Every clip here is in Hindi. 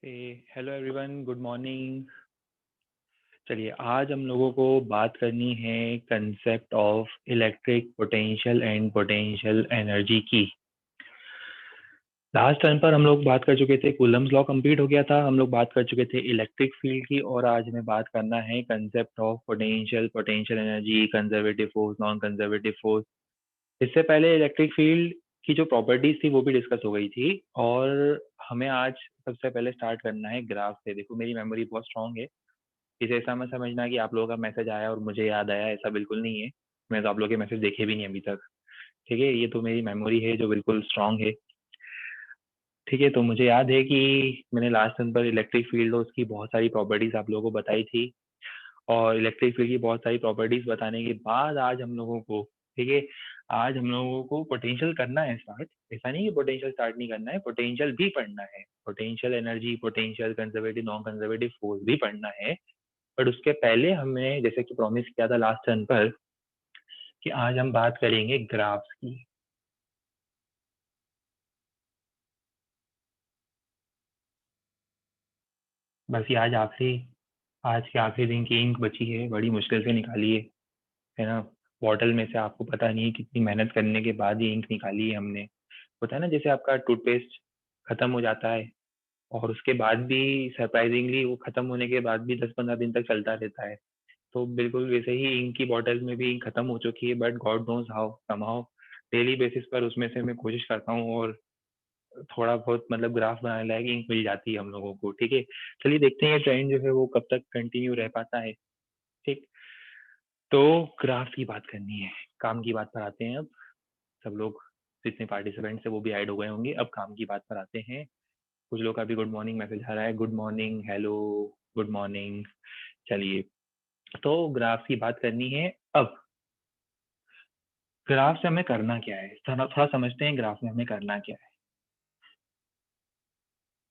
Hello everyone, good morning. चलिए, आज हम लोगों को बात करनी है concept of electric potential and potential energy की। लास्ट टाइम पर हम लोग बात कर चुके थे, कूलम्स लॉ कंप्लीट हो गया था, हम लोग बात कर चुके थे इलेक्ट्रिक फील्ड की, और आज हमें बात करना है concept of potential, potential energy, conservative force, non conservative force. इससे पहले इलेक्ट्रिक फील्ड की जो प्रॉपर्टीज थी वो भी डिस्कस हो गई थी, और हमें आज सबसे पहले स्टार्ट करना है ग्राफ से। देखो, मेरी मेमोरी बहुत स्ट्रांग है, इसे ऐसा मत समझना कि आप लोगों का मैसेज आया और मुझे याद आया, ऐसा बिल्कुल नहीं है। मैं तो आप लोगों के मैसेज देखे भी नहीं अभी तक। ठीक है, ये तो मेरी मेमोरी है जो बिल्कुल स्ट्रांग है। ठीक है, तो मुझे याद है कि मैंने लास्ट टाइम पर इलेक्ट्रिक फील्ड और उसकी बहुत सारी प्रॉपर्टीज आप लोगों को बताई थी, और इलेक्ट्रिक फील्ड की बहुत सारी प्रॉपर्टीज बताने के बाद आज हम लोगों को, ठीक है, आज हम लोगों को पोटेंशियल करना है स्टार्ट। ऐसा नहीं कि पोटेंशियल स्टार्ट नहीं करना है, पोटेंशियल भी पढ़ना है, potential energy, potential conservative, non conservative force भी पढ़ना है। बट उसके पहले हमें, जैसे कि प्रॉमिस किया था लास्ट टर्न पर, कि आज हम बात करेंगे ग्राफ्स की। बस ये आज के आखिरी दिन की इंक बची है, बड़ी मुश्किल से निकाली है ना। बॉटल में से आपको पता नहीं कितनी मेहनत करने के बाद ये इंक निकाली है हमने। होता है ना, जैसे आपका टूथपेस्ट खत्म हो जाता है और उसके बाद भी सरप्राइजिंगली वो खत्म होने के बाद भी 10-15 दिन तक चलता रहता है, तो बिल्कुल वैसे ही इंक की बॉटल में भी इंक खत्म हो चुकी है। But God knows how somehow daily basis पर उसमें से मैं कोशिश करता हूँ, और थोड़ा बहुत मतलब ग्राफ बनाने लायक इंक मिल जाती है हम लोगों को। ठीक है, चलिए देखते हैं ट्रेंड जो है वो कब तक कंटिन्यू रह पाता है। ठीक, तो ग्राफ की बात करनी है, काम की बात पर आते हैं अब। सब लोग जितने पार्टिसिपेंट्स है वो भी ऐड हो गए होंगे, अब काम की बात पर आते हैं। कुछ लोग का भी गुड मॉर्निंग मैसेज आ रहा है, good morning, hello, good morning. चलिए, तो ग्राफ की बात करनी है अब। ग्राफ से हमें करना क्या है, थोड़ा थोड़ा समझते हैं ग्राफ में हमें करना क्या है।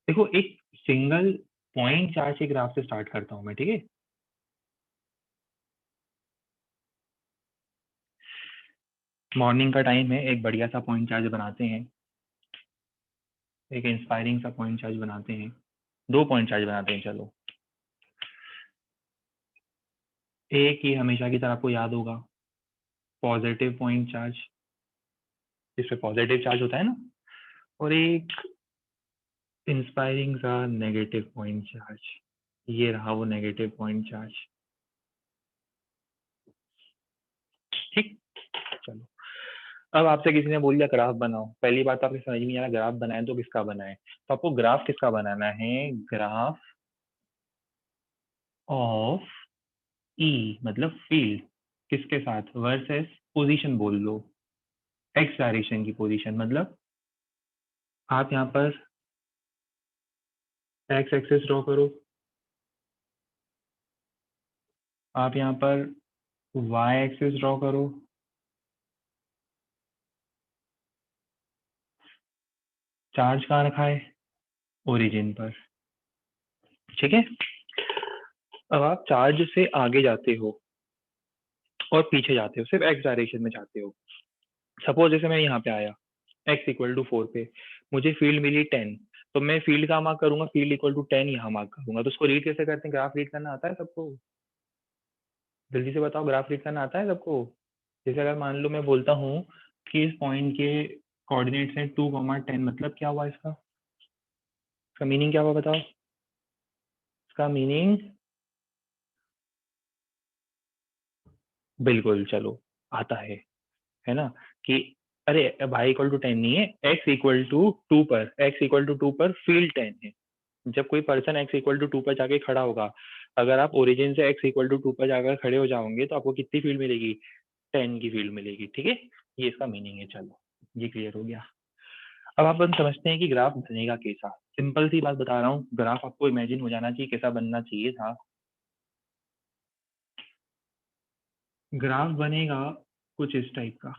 देखो, एक सिंगल पॉइंट चार्ज के ग्राफ से स्टार्ट करता हूं मैं, ठीक है। मॉर्निंग का टाइम है, एक बढ़िया सा पॉइंट चार्ज बनाते हैं, एक इंस्पायरिंग सा पॉइंट चार्ज बनाते हैं, दो पॉइंट चार्ज बनाते हैं चलो। एक ही हमेशा की तरह आपको याद होगा, पॉजिटिव पॉइंट चार्ज, जिसपे पॉजिटिव चार्ज होता है ना, और एक इंस्पायरिंग सा नेगेटिव पॉइंट चार्ज। ये रहा वो नेगेटिव पॉइंट चार्ज। ठीक, चलो। अब आपसे किसी ने बोल दिया ग्राफ बनाओ, पहली बात तो आपको समझ में नहीं आ रहा ग्राफ बनाए तो किसका बनाए। तो आपको ग्राफ किसका बनाना है, ग्राफ ऑफ ई मतलब फील्ड, किसके साथ, वर्सेस पोजीशन बोल लो, एक्स डायरेक्शन की पोजीशन। मतलब आप यहाँ पर एक्स एक्सेस ड्रॉ करो, आप यहाँ पर वाई एक्सेस ड्रॉ करो, चार्ज कहाँ रखा है, ओरिजिन पर। ठीक है, अब आप चार्ज से आगे जाते हो और पीछे जाते हो, सिर्फ एक्स डायरेक्शन में जाते हो। सपोज जैसे मैं यहाँ पे आया, एक्स इक्वल टू 4 पे, मुझे फील्ड मिली 10, तो मैं फील्ड का मार्क करूंगा, फील्ड इक्वल टू 10 यहाँ मार्क करूंगा। तो उसको रीड कैसे करते हैं, ग्राफ रीड करना आता है सबको? जल्दी से बताओ, ग्राफ रीड करना आता है सबको? जैसे अगर मान लो मैं बोलता हूँ कि इस पॉइंट के कोऑर्डिनेट्स हैं 2,10, मतलब क्या हुआ इसका? इसका मीनिंग क्या हुआ बताओ? इसका मीनिंग बिल्कुल, चलो, आता है ना, कि अरे वाई इक्वल टू 10 नहीं है, एक्स इक्वल टू 2 पर, एक्स इक्वल टू 2 पर फील्ड 10 है। जब कोई पर्सन एक्स इक्वल टू 2 पर जाके खड़ा होगा, अगर आप ओरिजिन से एक्स इक्वल टू 2 पर जाकर खड़े हो जाओगे तो आपको कितनी फील्ड मिलेगी, 10 की फील्ड मिलेगी। ठीक है, ये इसका मीनिंग है। चलो, ये क्लियर हो गया। अब अपन समझते हैं कि ग्राफ बनेगा कैसा। सिंपल सी बात बता रहा हूँ, ग्राफ आपको इमेजिन हो जाना चाहिए कैसा बनना चाहिए था। ग्राफ बनेगा कुछ इस टाइप का।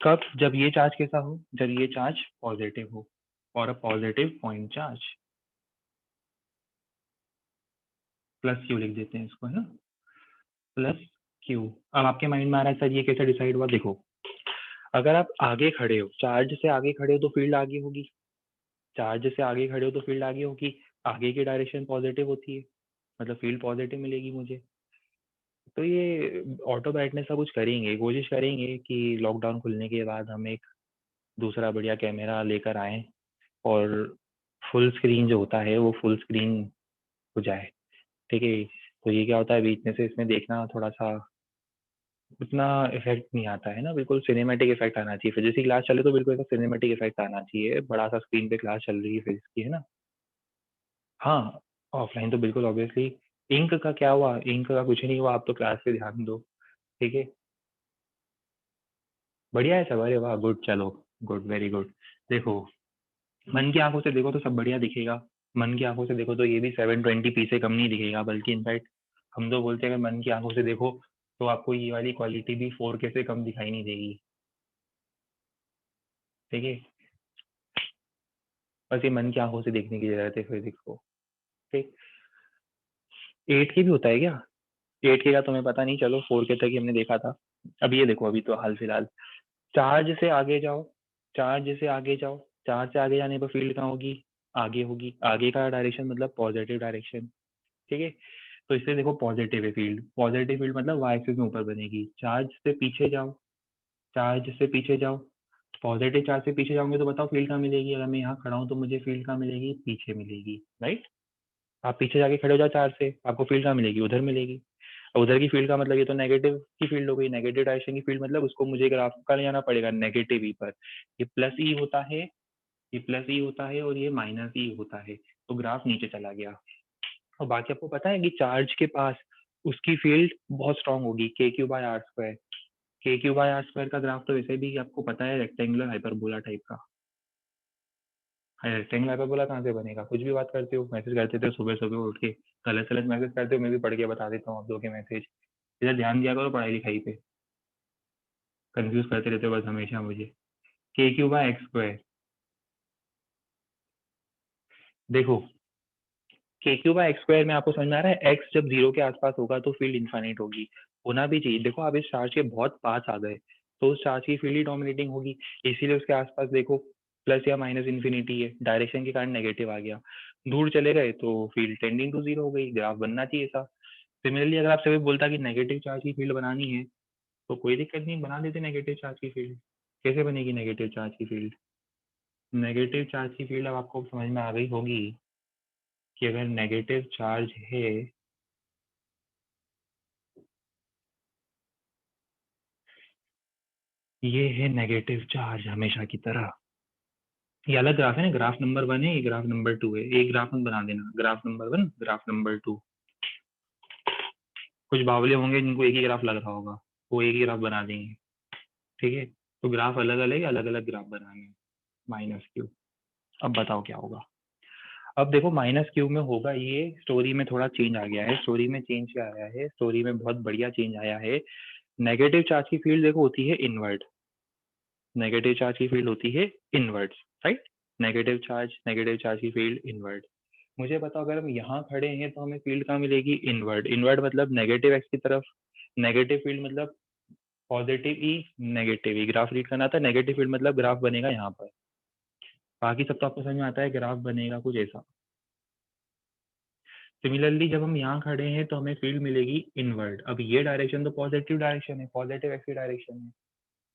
कब? जब ये चार्ज कैसा हो, जब ये चार्ज पॉजिटिव हो, और a positive point charge. Plus Q लिख देते हैं इसको, है ना, प्लस क्यू। अब आपके माइंड में आ रहा है सर ये कैसे डिसाइड हुआ? देखो, अगर आप आगे खड़े हो, चार्ज से आगे खड़े हो तो फील्ड आगे होगी, चार्ज से आगे खड़े हो तो फील्ड आगे होगी, आगे की डायरेक्शन पॉजिटिव होती है, मतलब फील्ड पॉजिटिव मिलेगी मुझे। तो ये ऑटो ब्राइटनेस का कुछ करेंगे, कोशिश करेंगे कि लॉकडाउन खुलने के बाद हम एक दूसरा बढ़िया कैमरा लेकर आए और फुल स्क्रीन जो होता है वो फुल स्क्रीन हो जाए, ठीक है। तो ये क्या होता है, बीच में से इसमें देखना थोड़ा सा उतना इफेक्ट नहीं आता है ना, बिल्कुल सिनेमैटिक इफेक्ट आना चाहिए, फिर जैसी क्लास चले तो बिल्कुल ऐसा सिनेमैटिक इफेक्ट आना चाहिए, बड़ा सा स्क्रीन पे क्लास चल रही है फिजिक्स की, है ना। हाँ, ऑफलाइन तो बिल्कुल ऑब्वियसली। इंक का क्या हुआ? इंक का कुछ नहीं हुआ, आप तो क्लास पे ध्यान दो, ठीक है। बढ़िया है सब, अरे वाह, गुड, चलो, गुड, वेरी गुड। देखो, मन की आंखों से देखो तो सब बढ़िया दिखेगा, मन की आंखों से देखो तो ये भी 720p से कम नहीं दिखेगा, बल्कि इनफैक्ट हम तो बोलते हैं अगर मन की आंखों से देखो तो आपको ये वाली क्वालिटी भी 4K से कम दिखाई नहीं देगी, ठीक है। बस ये मन की आंखों से देखने की जरूरत है फिजिक्स को, ठीक। 8K भी होता है क्या? 8K का तुम्हें पता नहीं, चलो 4K तक ही हमने देखा था। अब ये देखो, अभी तो हाल फिलहाल चार्ज से आगे जाओ, चार्ज से आगे जाओ, चार्ज से आगे जाने पर फील्ड कहाँ होगी? आगे होगी, आगे का डायरेक्शन मतलब पॉजिटिव डायरेक्शन, ठीक है। तो इससे देखो पॉजिटिव है फील्ड, पॉजिटिव फील्ड मतलब वाई एक्सिस में ऊपर बनेगी। चार्ज से पीछे जाओ, चार्ज से पीछे जाओ, पॉजिटिव चार्ज से पीछे जाओगे तो बताओ फील्ड कहाँ मिलेगी? अगर मैं यहाँ खड़ा हूँ तो मुझे फील्ड कहाँ मिलेगी? पीछे मिलेगी, राइट। आप पीछे जाके खड़े हो जाओ चार्ज से, आपको फील्ड कहाँ मिलेगी? उधर मिलेगी। और उधर की फील्ड का मतलब ये तो नेगेटिव की फील्ड हो गई, नेगेटिव डायरेक्शन की फील्ड, मतलब उसको मुझे ग्राफ का ले जाना पड़ेगा नेगेटिव ई पर। ये प्लस ई होता है, ये प्लस ई होता है और ये माइनस ई होता है, तो ग्राफ नीचे चला गया। और बाकी आपको पता है कि चार्ज के पास उसकी फील्ड बहुत स्ट्रांग होगी, के क्यू बाय आर स्क्वायर। के क्यू बाय आर स्क्वायर का ग्राफ तो वैसे भी आपको पता है, रेक्टेंगुलर हाइपरबोला टाइप का। रेक्टेंगुलर हाइपरबोला कहाँ से बनेगा? कुछ भी बात करते हो, मैसेज करते थे सुबह सुबह उठ के, गलत सलत मैसेज करते हो, मैं भी पढ़ के बता देता हूँ आप लोग के मैसेज। इधर ध्यान दिया करो पढ़ाई लिखाई पे, कंफ्यूज करते रहते हो बस हमेशा मुझे। के क्यू बाय एक्स स्क्वायर, देखो के क्यू बाय एक्स स्क्वायर में आपको समझ में आ रहा है, एक्स जब 0 के आसपास होगा तो फील्ड इन्फाइनाइट होगी, होना भी चाहिए। देखो आप इस चार्ज के बहुत पास आ गए तो उस चार्ज की फील्ड ही डोमिनेटिंग होगी, इसीलिए उसके आसपास देखो प्लस या माइनस इन्फिनिटी है, डायरेक्शन के कारण नेगेटिव आ गया। दूर चले गए तो फील्ड टेंडिंग टू 0 हो गई, ग्राफ बनना चाहिए था। सिमिलरली अगर आपसे भी बोलता कि नेगेटिव चार्ज की फील्ड बनानी है तो कोई दिक्कत नहीं, बना देते नेगेटिव चार्ज की फील्ड। कैसे बनेगी नेगेटिव चार्ज की फील्ड? नेगेटिव चार्ज की फील्ड अब आपको समझ में आ गई होगी कि अगर नेगेटिव चार्ज है, ये है नेगेटिव चार्ज हमेशा की तरह। ये अलग ग्राफ है ना, ग्राफ नंबर 1 है, ये ग्राफ नंबर 2 है, एक ग्राफ में बना देना, ग्राफ नंबर 1, ग्राफ नंबर 2। कुछ बावले होंगे जिनको एक ही ग्राफ लग रहा होगा, वो एक ही ग्राफ बना देंगे, ठीक है। तो ग्राफ अलग अलग अलग अलग ग्राफ बनाने हैं। माइनस क्यू, अब बताओ क्या होगा? अब देखो माइनस क्यू में होगा ये, स्टोरी में थोड़ा चेंज आ गया है, स्टोरी में चेंज क्या आया है, स्टोरी में बहुत बढ़िया चेंज आया है। नेगेटिव चार्ज की फील्ड देखो होती है इनवर्ड, नेगेटिव चार्ज की फील्ड होती है इनवर्ड, राइट। नेगेटिव चार्ज की फील्ड इनवर्ड। मुझे बताओ अगर हम यहाँ खड़े हैं तो हमें फील्ड कहाँ मिलेगी? इनवर्ड, इनवर्ड मतलब नेगेटिव एक्स की तरफ, नेगेटिव फील्ड मतलब पॉजिटिव ई, नेगेटिव ई, ग्राफ रीड करना था, नेगेटिव फील्ड मतलब ग्राफ बनेगा यहाँ पर। बाकी सब तो आपको समझ में आता है, ग्राफ बनेगा कुछ ऐसा। सिमिलरली जब हम यहाँ खड़े हैं तो हमें फील्ड मिलेगी इनवर्ड। अब ये डायरेक्शन तो पॉजिटिव डायरेक्शन है, पॉजिटिव एक्स की डायरेक्शन है,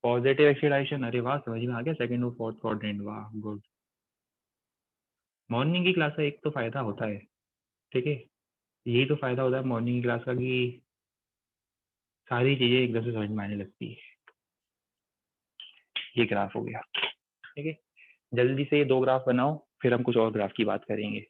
पॉजिटिव एक्स की डायरेक्शन, अरे वाह समझ में आ गया, सेकंड और फोर्थ क्वाड्रेंट, वाह गुड। मॉर्निंग की क्लास का एक तो फायदा होता है, ठीक है, यही तो फायदा होता है मॉर्निंग की क्लास का कि सारी चीजें एकदम से समझ में आने लगती है। ये ग्राफ हो गया, ठीक है। जल्दी से ये 2 ग्राफ बनाओ, फिर हम कुछ और ग्राफ की बात करेंगे।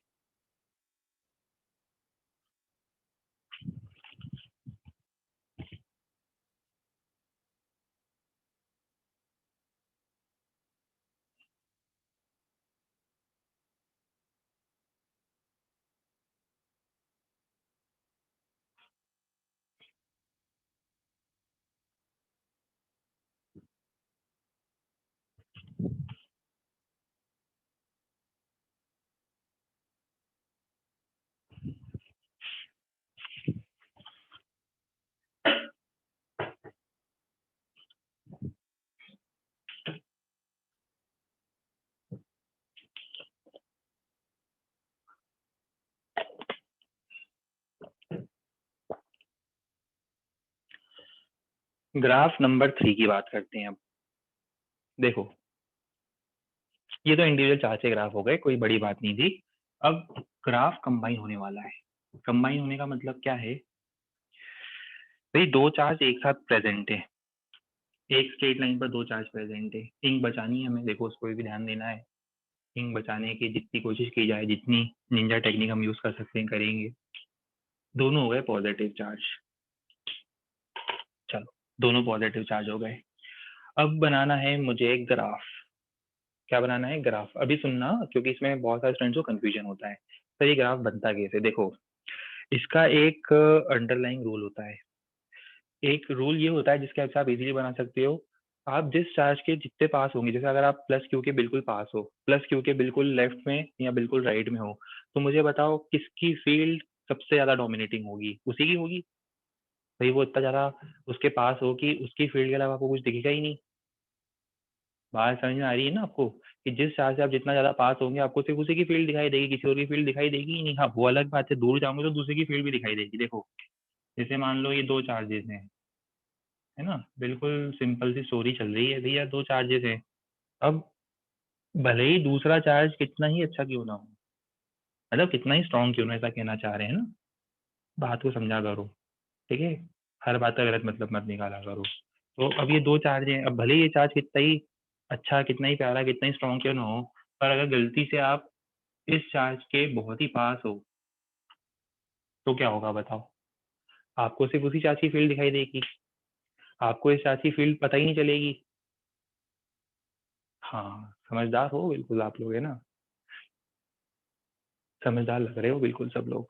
ग्राफ नंबर 3 की बात करते हैं अब। देखो, ये तो इंडिविजुअल चार्ज के ग्राफ हो गए, कोई बड़ी बात नहीं थी। अब ग्राफ कंबाइन होने वाला है। कंबाइन होने का मतलब क्या है? भाई दो चार्ज एक साथ प्रेजेंट है, एक स्ट्रेट लाइन पर दो चार्ज प्रेजेंट है। इंक बचानी है हमें, देखो उसको भी ध्यान देना है। इंक बचाने की जितनी कोशिश की जाए, जितनी निंजा टेक्निक हम यूज कर सकते हैं करेंगे। दोनों हो गए पॉजिटिव चार्ज। चलो, दोनों पॉजिटिव चार्ज हो गए। अब बनाना है मुझे एक ग्राफ। क्या बनाना है? ग्राफ। अभी सुनना, क्योंकि इसमें बहुत सारे स्टूडेंट्स को कंफ्यूजन होता है। सर ये ग्राफ बनता कैसे? देखो, इसका एक अंडरलाइंग रूल होता है। एक रूल ये होता है जिसके हिसाब से आप इजीली बना सकते हो। आप जिस चार्ज के जितने पास होंगे, जैसे अगर आप प्लस क्यू के बिल्कुल पास हो, प्लस क्यू के बिल्कुल लेफ्ट में या बिल्कुल राइट में हो, तो मुझे बताओ किसकी फील्ड सबसे ज्यादा डोमिनेटिंग होगी? उसी की होगी। भाई वो इतना ज्यादा उसके पास हो कि उसकी फील्ड के अलावा आपको कुछ दिखेगा ही नहीं। बात समझ में आ रही है ना आपको? कि जिस चार्ज से आप जितना ज्यादा पास होंगे, आपको सिर्फ उसी की फील्ड दिखाई देगी, किसी और की फील्ड दिखाई देगी ही नहीं। हाँ, वो अलग बात है, दूर जाओगे तो दूसरे की फील्ड भी दिखाई देगी। देखो, जैसे मान लो ये दो चार्जेस हैं, है ना? बिल्कुल सिंपल सी स्टोरी चल रही है भैया, दो चार्जेस हैं। अब भले ही दूसरा चार्ज कितना ही अच्छा क्यों ना हो, मतलब कितना ही स्ट्रांग क्यों ना, ऐसा कहना चाह रहे हैं ना। बात को समझा करो, ठीक है? हर बात का गलत मतलब मत निकाला करो। तो अब ये दो चार्ज हैं, अब भले ही ये चार्ज कितना ही अच्छा, कितना ही प्यारा, कितना ही स्ट्रांग क्यों ना हो, पर अगर गलती से आप इस चार्ज के बहुत ही पास हो, तो क्या होगा बताओ? आपको सिर्फ उसी चार्ज की फील्ड दिखाई देगी, आपको इस चार्ज की फील्ड पता ही नहीं चलेगी। हाँ, समझदार हो बिल्कुल आप लोग, है ना? समझदार लग रहे हो बिल्कुल सब लोग।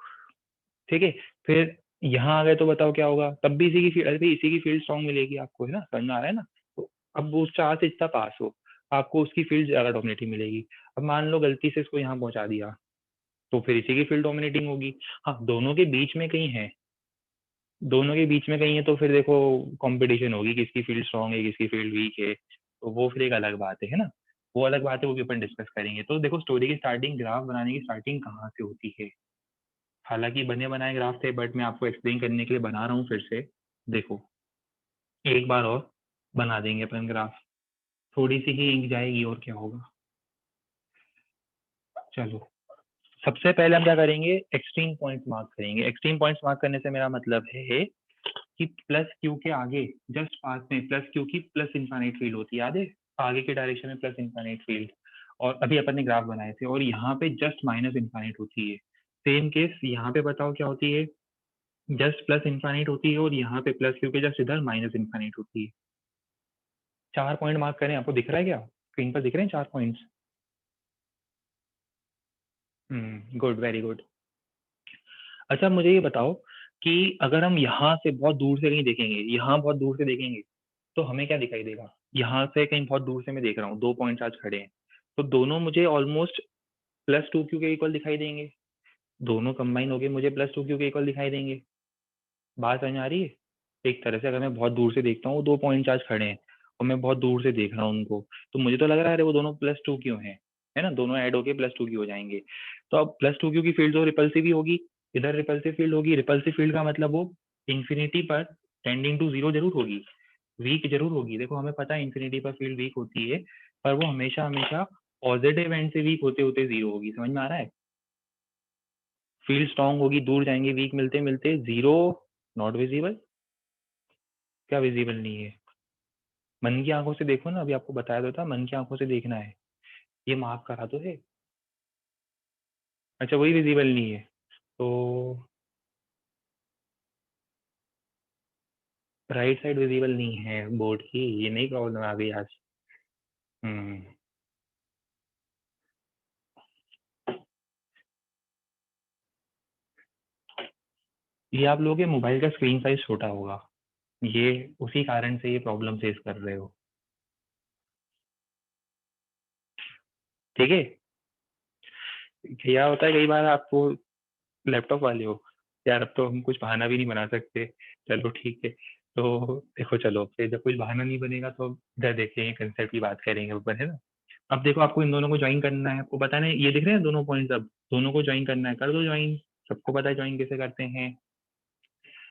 ठीक है, फिर यहाँ आ गए तो बताओ क्या होगा? तब भी इसी की फील्ड, अरे भाई इसी की फील्ड स्ट्रांग मिलेगी आपको, है ना? समझ में आ रहा है ना? तो अब वो उस चार्ज से इतना पास हो, आपको उसकी फील्ड ज्यादा डोमिनेटिंग मिलेगी। अब मान लो गलती से इसको यहाँ पहुंचा दिया, तो फिर इसी की फील्ड डोमिनेटिंग होगी। हाँ, दोनों के बीच में कहीं है, दोनों के बीच में कहीं है, तो फिर देखो कंपटीशन होगी, किसकी फील्ड स्ट्रांग है, किसकी फील्ड वीक है। तो वो फिर एक अलग बात है ना? वो अलग बात है, वो भी अपन डिस्कस करेंगे। तो देखो, स्टोरी की स्टार्टिंग, ग्राफ बनाने की स्टार्टिंग कहाँ से होती है? हालांकि बने बनाए ग्राफ थे, बट मैं आपको एक्सप्लेन करने के लिए बना रहा हूँ फिर से। देखो, एक बार और बना देंगे अपन ग्राफ। थोड़ी सी ही इंक जाएगी, और क्या होगा। चलो, सबसे पहले हम क्या करेंगे? एक्सट्रीम पॉइंट मार्क करेंगे। एक्सट्रीम पॉइंट्स मार्क करने से मेरा मतलब है कि प्लस क्यू के आगे जस्ट पास में प्लस क्यू की प्लस इनफाइनाइट फील्ड होती है, याद है? आगे के डायरेक्शन में प्लस इनफाइनाइट फील्ड। और अभी अपन ने ग्राफ बनाए थे, और यहाँ पे जस्ट माइनस इनफाइनाइट होती है। सेम केस यहाँ पे बताओ क्या होती है? जस्ट प्लस इनफाइनाइट होती है, और यहाँ पे प्लस क्यू के जस्ट इधर माइनस इनफाइनाइट होती है। चार पॉइंट मार्क करें, आपको दिख रहा है क्या? स्क्रीन पर दिख रहे हैं चार पॉइंट्स? Good, very good. अच्छा, मुझे ये बताओ कि अगर हम यहाँ से बहुत दूर से कहीं देखेंगे, यहाँ बहुत दूर से देखेंगे, तो हमें क्या दिखाई देगा? यहाँ से कहीं बहुत दूर से मैं देख रहा हूँ, दो पॉइंट्स आज खड़े हैं, तो दोनों मुझे ऑलमोस्ट प्लस टू क्यू के इक्वल दिखाई देंगे। दोनों कंबाइन होके मुझे प्लस टू क्यू के इक्वल दिखाई देंगे। बात समझ में आ रही है? एक तरह से अगर मैं बहुत दूर से देखता हूँ, दो पॉइंट चार्ज खड़े हैं और मैं बहुत दूर से देख रहा हूँ उनको, तो मुझे तो लग रहा है अरे वो दोनों प्लस टू क्यों हैं, है ना? दोनों ऐड होके प्लस टू क्यू हो जाएंगे। तो अब प्लस टू क्यू की फील्ड तो रिपल्सिव ही होगी, इधर रिपल्सिव फील्ड होगी। रिपल्सिव फील्ड का मतलब वो इंफिनिटी पर टेंडिंग टू जीरो जरूर होगी, वीक जरूर होगी। देखो, हमें पता है इंफिनिटी पर फील्ड वीक होती है, पर वो हमेशा हमेशा पॉजिटिव एंड से वीक होते होते जीरो होगी। समझ में आ रहा है? फील्ड स्ट्रांग होगी, दूर जाएंगे, वीक मिलते मिलते जीरो। Not visible? क्या विजिबल नहीं है? मन की आंखों से देखो ना, अभी आपको बताया तो था, मन की आंखों से देखना है। ये मार्क करा तो है। अच्छा, वही विजिबल नहीं है? तो राइट साइड विजिबल नहीं है बोर्ड की, ये नई प्रॉब्लम आ गई आज। हम्म ये आप लोगों के मोबाइल का स्क्रीन साइज छोटा होगा, ये उसी कारण से ये प्रॉब्लम फेस कर रहे हो। ठीक है? क्या होता है कई बार आपको, लैपटॉप वाले हो यार, अब तो हम कुछ बहाना भी नहीं बना सकते। चलो ठीक है, तो देखो, चलो फिर जब कुछ बहाना नहीं बनेगा तो इधर देखेंगे, कंसेप्ट की बात करेंगे ऊपर, है ना? अब देखो, आपको इन दोनों को ज्वाइन करना है, आपको पता है ये दिख रहे हैं दोनों पॉइंट्स, अब दोनों को ज्वाइन करना है, कर दो ज्वाइन। सबको पता है ज्वाइन कैसे करते हैं।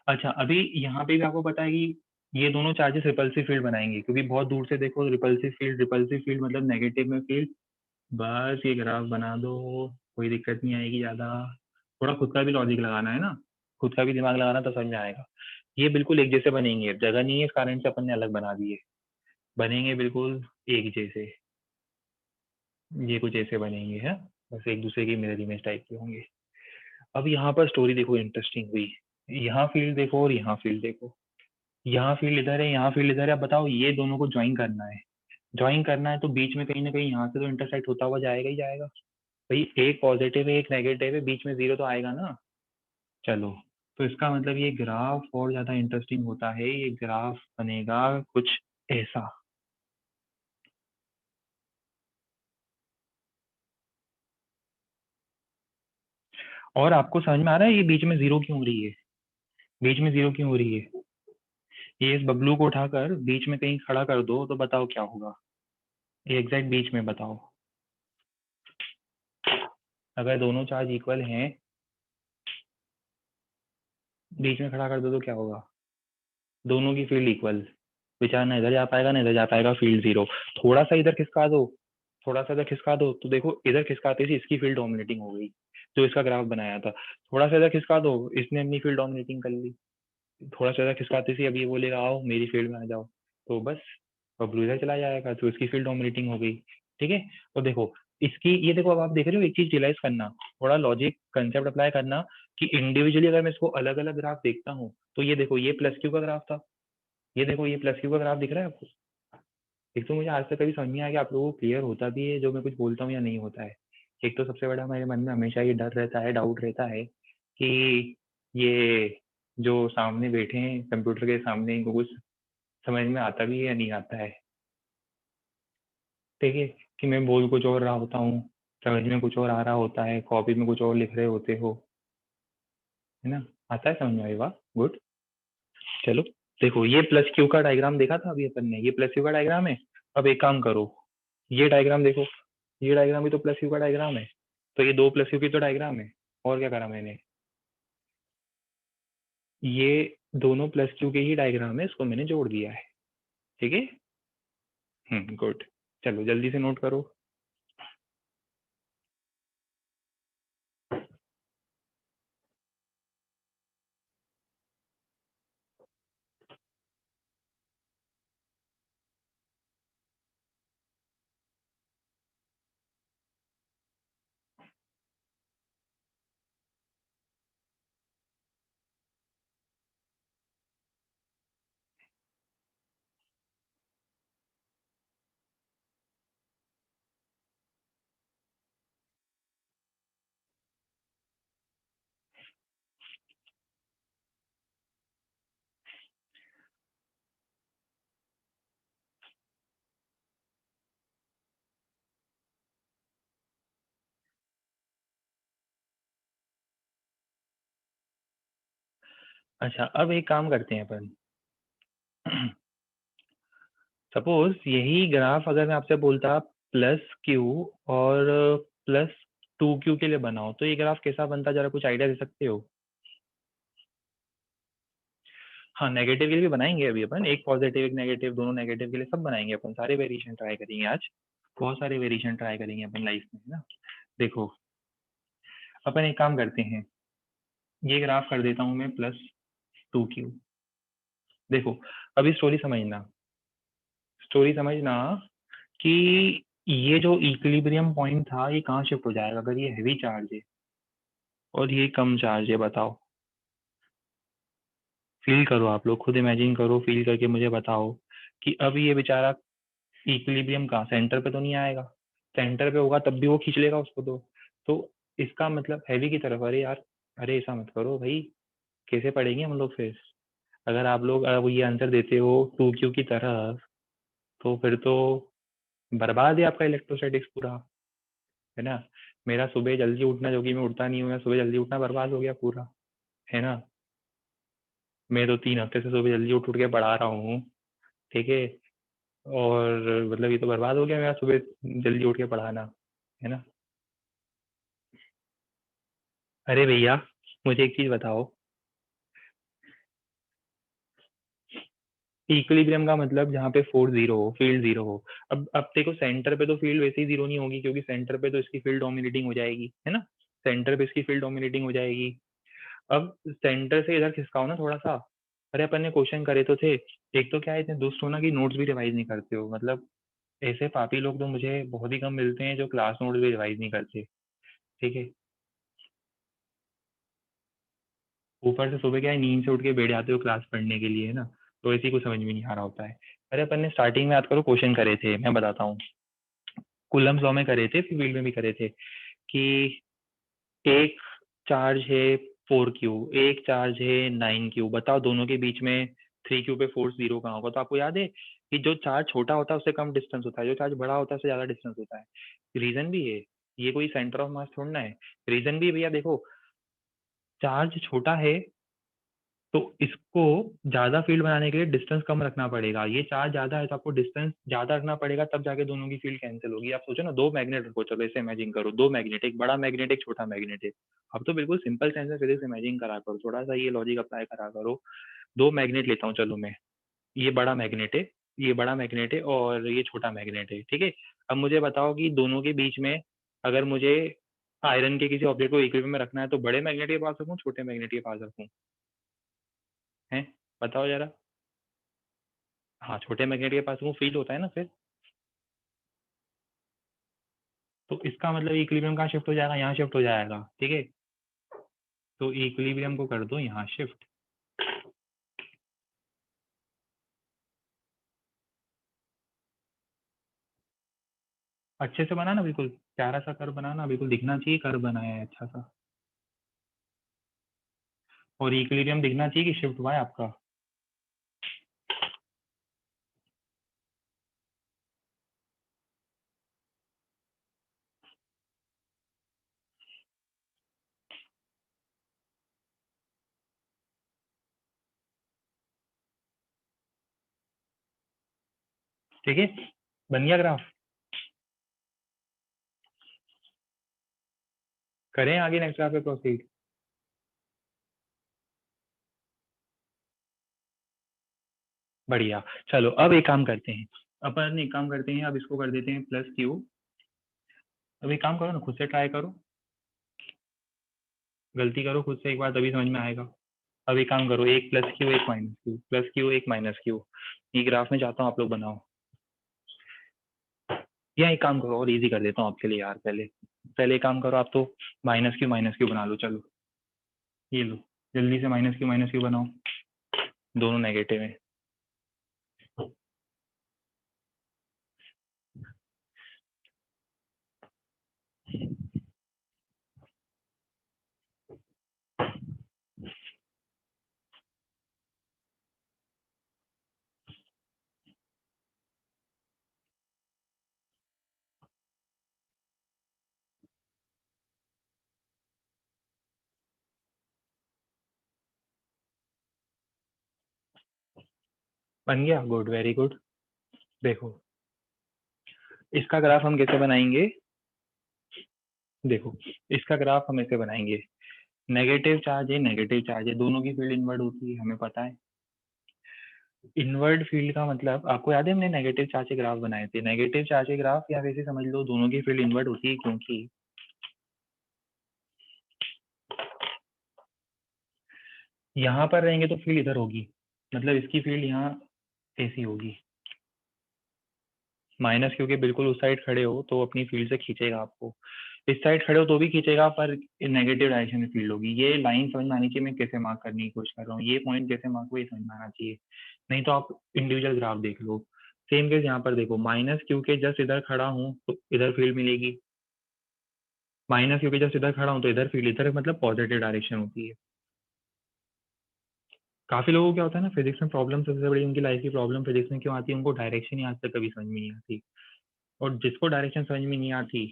अच्छा, अभी यहाँ पे भी आपको पता है कि ये दोनों चार्जेस रिपल्सिव फील्ड बनाएंगे, क्योंकि बहुत दूर से देखो रिपल्सिव फील्ड मतलब नेगेटिव में फील्ड। बस ये ग्राफ बना दो, कोई दिक्कत नहीं आएगी ज़्यादा। थोड़ा खुद का भी लॉजिक लगाना है ना, खुद का भी दिमाग लगाना तो समझ में आएगा। ये बिल्कुल एक जैसे बनेंगे, जगह नहीं है इस कारण से अपन ने अलग बना दिए, बनेंगे बिल्कुल एक जैसे। ये कुछ ऐसे बनेंगे है, बस एक दूसरे की मिरर इमेज टाइप के होंगे। अब यहाँ पर स्टोरी देखो इंटरेस्टिंग हुई, यहाँ फील्ड देखो और यहाँ फील्ड देखो, यहाँ फील्ड इधर है, यहाँ फील्ड इधर है। अब बताओ ये दोनों को ज्वाइन करना है, ज्वाइन करना है तो बीच में कहीं ना कहीं यहाँ से तो इंटरसेक्ट होता हुआ जाएगा ही जाएगा। भाई एक पॉजिटिव है एक नेगेटिव है, बीच में जीरो तो आएगा ना। चलो, तो इसका मतलब ये ग्राफ और ज्यादा इंटरेस्टिंग होता है, ये ग्राफ बनेगा कुछ ऐसा। और आपको समझ में आ रहा है ये बीच में जीरो क्यों हो रही है, बीच में जीरो क्यों हो रही है? ये इस बबलू को उठाकर बीच में कहीं खड़ा कर दो तो बताओ क्या होगा, ये एग्जैक्ट बीच में बताओ। अगर दोनों चार्ज इक्वल हैं, बीच में खड़ा कर दो तो क्या होगा? दोनों की फील्ड इक्वल, बेचारा ना इधर जा पाएगा ना इधर जा पाएगा, फील्ड जीरो। थोड़ा सा इधर खिसका दो, थोड़ा सा इधर खिसका दो तो देखो इधर खिसकाते से इसकी फील्ड डोमिनेटिंग हो गई, जो इसका ग्राफ बनाया था। थोड़ा सा इधर खिसका दो, इसने अपनी फील्ड डोमिनेटिंग कर ली। थोड़ा सा इधर खिसकाते से अब ये बोलेगा आओ मेरी फील्ड में आ जाओ, तो बस बबलू इधर चला जाएगा, तो इसकी फील्ड डोमिनेटिंग हो गई। ठीक है, तो देखो इसकी ये देखो, अब आप देख रहे हो एक चीज रियलाइज करना, थोड़ा लॉजिक कंसेप्ट अप्लाई करना, कि इंडिविजुअली अगर मैं इसको अलग अलग ग्राफ देखता हूँ तो ये देखो ये प्लस क्यू का ग्राफ था, ये देखो ये प्लस क्यू का ग्राफ दिख रहा है आपको। एक तो मुझे आज तक कभी समझ नहीं आया कि आप लोगों को क्लियर होता भी है जो मैं कुछ बोलता हूँ या नहीं होता है। एक तो सबसे बड़ा मेरे मन में हमेशा ये डर रहता है, डाउट रहता है कि ये जो सामने बैठे हैं कंप्यूटर के सामने, इनको कुछ समझ में आता भी है या नहीं आता है। ठीक है, कि मैं बोल कुछ और रहा होता हूँ, समझ में कुछ और आ रहा होता है, कॉपी में कुछ और लिख रहे होते हो, है ना? आता है समझ में? आएगा, गुड। चलो, देखो ये प्लस क्यू का डायग्राम देखा था अभी अपन ने, ये प्लस क्यू का डायग्राम है। अब एक काम करो, ये डायग्राम देखो, ये डायग्राम भी तो प्लस क्यू का डायग्राम है, तो ये दो प्लस क्यू की तो डायग्राम है। और क्या करा मैंने, ये दोनों प्लस क्यू के ही डायग्राम है, इसको मैंने जोड़ दिया है। ठीक है, गुड। चलो जल्दी से नोट करो। अच्छा, अब एक काम करते हैं अपन। सपोज यही ग्राफ अगर मैं आपसे बोलता प्लस क्यू और प्लस टू क्यू के लिए बनाओ तो ये ग्राफ कैसा बनता, जरा कुछ आइडिया दे सकते हो? हाँ, नेगेटिव के लिए भी बनाएंगे अभी अपन, एक पॉजिटिव एक नेगेटिव, दोनों नेगेटिव के लिए सब बनाएंगे अपन, सारे वेरिएशन ट्राई करेंगे आज। बहुत सारे वेरिएशन ट्राई करेंगे अपन लाइफ में, है ना? देखो, अपन एक काम करते हैं, ये ग्राफ कर देता हूँ मैं प्लस टू क्यू। देखो, अभी स्टोरी समझना, स्टोरी समझना कि ये जो इक्विलिब्रियम पॉइंट था ये कहाँ शिफ्ट हो जाएगा अगर ये हैवी चार्ज है और ये कम चार्ज है, बताओ। फील करो, आप लोग खुद इमेजिन करो, फील करके मुझे बताओ कि अब ये बेचारा इक्विलिब्रियम कहाँ, सेंटर पे तो नहीं आएगा? सेंटर पे होगा तब भी वो खींच लेगा उसको तो इसका मतलब हैवी की तरफ। अरे यार, अरे ऐसा मत करो भाई, कैसे पढ़ेंगे हम लोग फिर? अगर आप लोग वो ये आंसर देते हो टू क्यू की तरफ, तो फिर तो बर्बाद है आपका इलेक्ट्रोस्टैटिक्स पूरा, है ना? मेरा सुबह जल्दी उठना, जो कि मैं उठता नहीं हूँ, मैं सुबह जल्दी उठना बर्बाद हो गया पूरा, है ना? मैं तो 3 हफ्ते से सुबह जल्दी उठ उठ के पढ़ा रहा हूँ। ठीक है, और मतलब ये तो बर्बाद हो गया मेरा सुबह जल्दी उठ के पढ़ाना, है ना? अरे भैया, मुझे एक चीज बताओ, इक्विलिब्रियम का मतलब जहाँ पे फोर्स जीरो हो, फील्ड जीरो हो। अब देखो सेंटर पे तो फील्ड वैसे ही जीरो नहीं होगी, क्योंकि सेंटर पे तो इसकी फील्ड डोमिनेटिंग हो जाएगी, है ना। सेंटर पे इसकी फील्ड डोमिनेटिंग हो जाएगी। अब सेंटर से इधर खिसकाओ ना थोड़ा सा। अरे अपन ने क्वेश्चन करे तो थे। एक तो क्या है, इतने दुष्ट हो ना कि नोट्स भी रिवाइज नहीं करते हो, मतलब ऐसे पापी लोग तो मुझे बहुत ही कम मिलते हैं जो क्लास नोट्स भी रिवाइज नहीं करते। ठीक है। ऊपर से सुबह क्या है, नींद से उठ के बैठ जाते हो क्लास पढ़ने के लिए, है ना। तो ऐसी कुछ समझ में नहीं आ रहा होता है। अरे अपन ने स्टार्टिंग में याद करो क्वेश्चन करे थे, मैं बताता हूँ। कूलम्स लॉ में करे थे, फिर फील्ड में भी करे थे कि एक चार्ज है 4Q, एक चार्ज है 9Q, बताओ दोनों के बीच में 3Q पे फोर्स जीरो कहाँ होगा। तो आपको याद है कि जो चार्ज छोटा होता है उससे कम डिस्टेंस होता है, जो चार्ज बड़ा होता है उससे ज्यादा डिस्टेंस होता है। रीजन भी है, ये कोई सेंटर ऑफ मास थोड़ा ना है। रीजन भी है भैया, देखो चार्ज छोटा है तो इसको ज्यादा फील्ड बनाने के लिए डिस्टेंस कम रखना पड़ेगा। ये चार्ज ज्यादा है तो आपको डिस्टेंस ज्यादा रखना पड़ेगा, तब जाके दोनों की फील्ड कैंसिल होगी। आप सोचो ना, दो मैग्नेट रखो, चलो ऐसे इमेजिन करो, दो मैग्नेट, एक बड़ा मैग्नेट एक छोटा मैग्नेट है। अब तो बिल्कुल सिंपल सेंस में फिजिक्स इमेजिन करा करो, थोड़ा सा ये लॉजिक अप्लाई करा करो। दो मैग्नेट लेता हूँ चलो मैं, ये बड़ा मैग्नेट है, ये बड़ा मैग्नेट है और ये छोटा मैग्नेट है, ठीक है। अब मुझे बताओ कि दोनों के बीच में अगर मुझे आयरन के किसी ऑब्जेक्ट को इक्विलिब्रियम में रखना है तो बड़े मैग्नेट के पास रखूँ, छोटे मैग्नेट के पास रखूँ, है बताओ जरा। हाँ, छोटे मैग्नेट के पास वो फील्ड होता है ना फिर। तो इसका मतलब इक्विलिब्रियम कहाँ शिफ्ट हो जाएगा, यहाँ शिफ्ट हो जाएगा, ठीक है। तो इक्विलिब्रियम को कर दो यहाँ शिफ्ट। अच्छे से बनाना, बिल्कुल प्यारा सा कर्व बनाना, बिल्कुल दिखना चाहिए कर्व बनाया है अच्छा सा। और इक्विलिब्रियम दिखना चाहिए कि शिफ्ट हुआ है आपका। ठीक है, बन गया ग्राफ। करें आगे नेक्स्ट ग्राफ पे प्रोसीड। बढ़िया। चलो अब एक काम करते हैं, अपन एक काम करते हैं, अब इसको कर देते हैं +Q। अब एक काम करो ना, खुद से ट्राई करो, गलती करो खुद से एक बार, तभी समझ में आएगा। अब एक काम करो, एक +Q एक -Q, +Q एक -Q, ये ग्राफ में चाहता हूँ आप लोग बनाओ। या एक काम करो और इजी कर देता हूँ आपके लिए यार, पहले पहले एक काम करो आप तो, -Q बना लो चलो। ये लो, जल्दी से -Q बनाओ, दोनों नेगेटिव है। बन गया, गुड, वेरी गुड। देखो इसका ग्राफ हम कैसे बनाएंगे, देखो इसका ग्राफ हम ऐसे बनाएंगे। नेगेटिव चार्ज है, दोनों की फील्ड इनवर्ड होती है, हमें पता है। इनवर्ड फील्ड का मतलब आपको याद है, हमने नेगेटिव चार्ज के ग्राफ बनाए थे। नेगेटिव चार्ज के ग्राफ या वैसे समझ लो दोनों की फील्ड इनवर्ड होती है, क्योंकि यहाँ पर रहेंगे तो फील्ड इधर होगी, मतलब इसकी फील्ड यहाँ ऐसी होगी। -Q के बिल्कुल उस साइड खड़े हो तो अपनी फील्ड से खींचेगा आपको, इस साइड खड़े हो तो भी खींचेगा, पर नेगेटिव डायरेक्शन में फील्ड होगी। ये लाइन समझ में आनी चाहिए, मैं कैसे मार्क करने की कोशिश कर रहा हूँ, ये पॉइंट कैसे मार्क हुआ ये समझ में आना चाहिए। नहीं तो आप इंडिविजुअल ग्राफ देख लो। सेम केस यहाँ पर देखो, -Q के जस्ट इधर खड़ा हूँ तो इधर फील्ड मिलेगी, -Q के जस्ट इधर खड़ा हूँ तो इधर फील्ड, इधर मतलब पॉजिटिव डायरेक्शन होती है। काफी लोगों को क्या होता है ना, फिजिक्स में प्रॉब्लम सबसे बड़ी उनकी लाइफ की प्रॉब्लम फिजिक्स में क्यों आती है, उनको डायरेक्शन ही आज तक कभी समझ में नहीं आती। और जिसको डायरेक्शन समझ में नहीं आती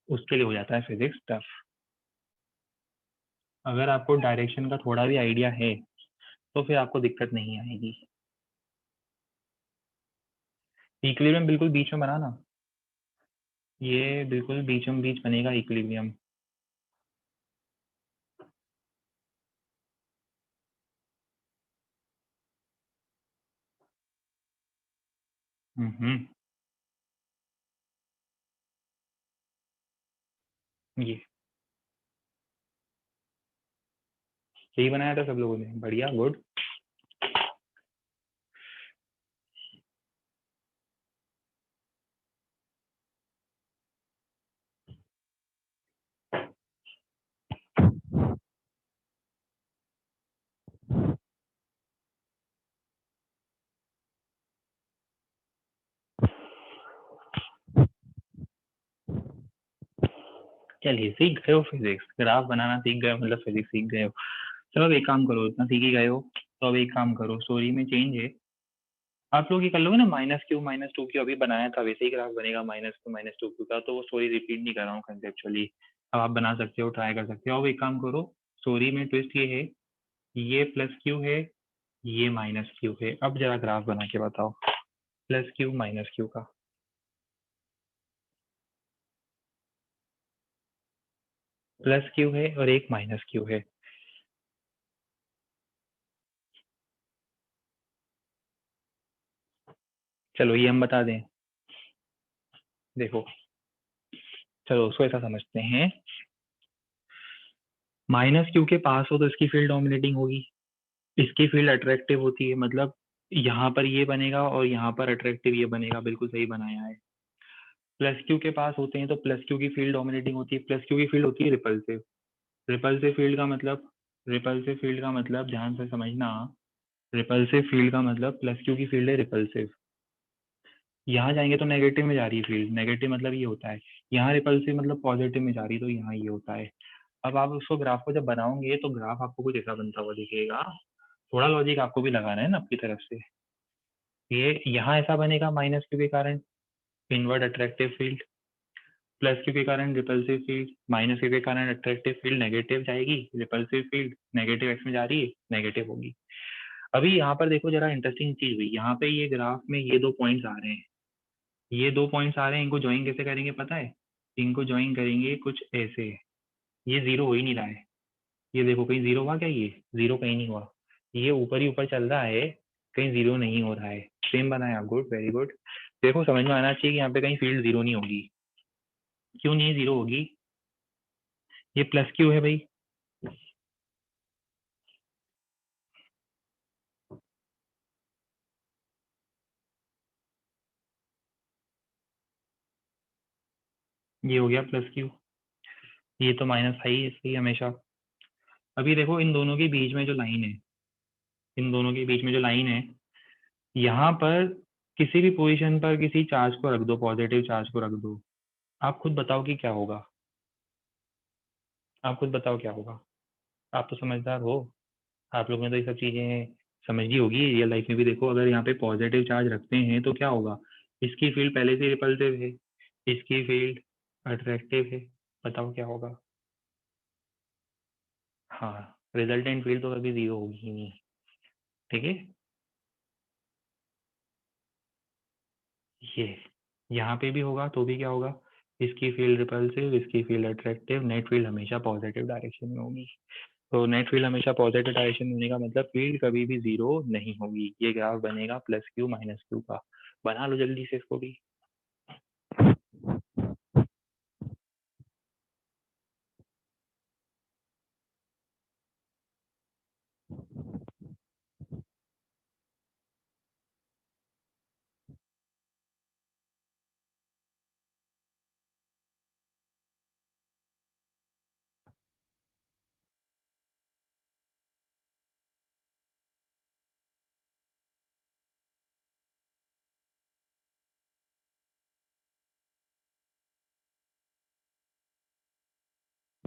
उसके लिए हो जाता है फिजिक्स टफ। अगर आपको डायरेक्शन का थोड़ा भी आइडिया है तो फिर आपको दिक्कत नहीं आएगी। इक्विलिब्रियम बिल्कुल बीच में बनाना, ये बिल्कुल बीचों बीच बनेगा इक्विलिब्रियम। हम्म, ये यही बनाया था सब लोगों ने, बढ़िया, गुड। चलिए, सीख गए हो फिजिक्स, ग्राफ बनाना सीख गए हो, मतलब फिजिक्स सीख गए हो। चलो अब एक काम करो, इतना सीख ही गए हो तो अब एक काम करो, स्टोरी में चेंज है। आप लोग ये कर लोगे ना, -q -2q अभी बनाया था वैसे ही ग्राफ बनेगा, -q -2q का, तो वो स्टोरी रिपीट नहीं कर रहा हूँ कंसेप्चुअली। अब आप बना सकते हो, ट्राई कर सकते हो। अब एक काम करो, स्टोरी में ट्विस्ट ये है, ये +q है, ये -q है। अब जरा ग्राफ बना के बताओ +q -q का। +q है और एक -q है। चलो ये हम बता दें, देखो, चलो उसको ऐसा समझते हैं, -q के पास हो तो इसकी फील्ड डोमिनेटिंग होगी, इसकी फील्ड अट्रैक्टिव होती है, मतलब यहाँ पर ये बनेगा और यहाँ पर अट्रैक्टिव ये बनेगा, बिल्कुल सही बनाया है। +q के पास होते हैं तो +q की फील्ड डोमिनेटिंग होती है, +q की फील्ड होती है रिपल्सिव। रिपल्सिव फील्ड का मतलब, रिपल्सिव फील्ड का मतलब ध्यान से समझना, रिपल्सिव फील्ड का मतलब +q की फील्ड है रिपल्सिव। यहाँ जाएंगे तो नेगेटिव में जा रही है फील्ड, नेगेटिव मतलब ये होता है। यहाँ रिपल्सिव मतलब पॉजिटिव में जा रही है, तो यहाँ ये होता है। अब आप उसको ग्राफ को जब बनाओगे तो ग्राफ आपको कुछ ऐसा बनता हुआ दिखेगा। थोड़ा लॉजिक आपको भी लगाना है ना आपकी तरफ से। ये यहाँ ऐसा बनेगा -q के कारण इनवर्ड अट्रैक्टिव फील्ड, +q के कारण रिपल्सिव फील्ड, -q के कारण अट्रैक्टिव फील्ड नेगेटिव जाएगी, रिपल्सिव फील्ड नेगेटिव एक्स में जा रही है, नेगेटिव होगी। अभी यहाँ पर देखो जरा इंटरेस्टिंग चीज हुई, यहाँ पे ये ग्राफ में ये दो पॉइंट्स आ रहे हैं, ये दो पॉइंट्स आ रहे हैं, इनको ज्वाइन कैसे करेंगे पता है? इनको ज्वाइन करेंगे कुछ ऐसे, ये जीरो हो ही नहीं रहा है, ये देखो कहीं जीरो हुआ क्या? ये जीरो कहीं नहीं हुआ, ये ऊपर ही ऊपर चल रहा है, कहीं जीरो नहीं हो रहा है। सेम बनाया, गुड, वेरी गुड। देखो समझ में आना चाहिए कि यहाँ पे कहीं फील्ड जीरो नहीं होगी। क्यों नहीं जीरो होगी? ये +q है भाई, ये हो गया +q, ये तो माइनस है ही इसलिए हमेशा। अभी देखो इन दोनों के बीच में जो लाइन है, इन दोनों के बीच में जो लाइन है, यहाँ पर किसी भी पोजीशन पर किसी चार्ज को रख दो, पॉजिटिव चार्ज को रख दो, आप खुद बताओ कि क्या होगा, आप खुद बताओ क्या होगा। आप तो समझदार हो, आप लोगों ने तो ये सब चीजें समझी होगी रियल लाइफ में भी। देखो अगर यहाँ पे पॉजिटिव चार्ज रखते हैं तो क्या होगा, इसकी फील्ड पहले से रिपल्सिव है, इसकी फील्ड अट्रैक्टिव है, बताओ क्या होगा। हाँ, रिजल्टेंट फील्ड तो कभी जीरो होगी ही नहीं, ठीक है। ये यहाँ पे भी होगा तो भी क्या होगा, इसकी फील्ड रिपल्सिव, इसकी फील्ड अट्रैक्टिव, नेट फील्ड हमेशा पॉजिटिव डायरेक्शन में होगी। तो नेट फील्ड हमेशा पॉजिटिव डायरेक्शन में होने का मतलब फील्ड कभी भी जीरो नहीं होगी। ये ग्राफ बनेगा +q -q का। बना लो जल्दी से इसको भी।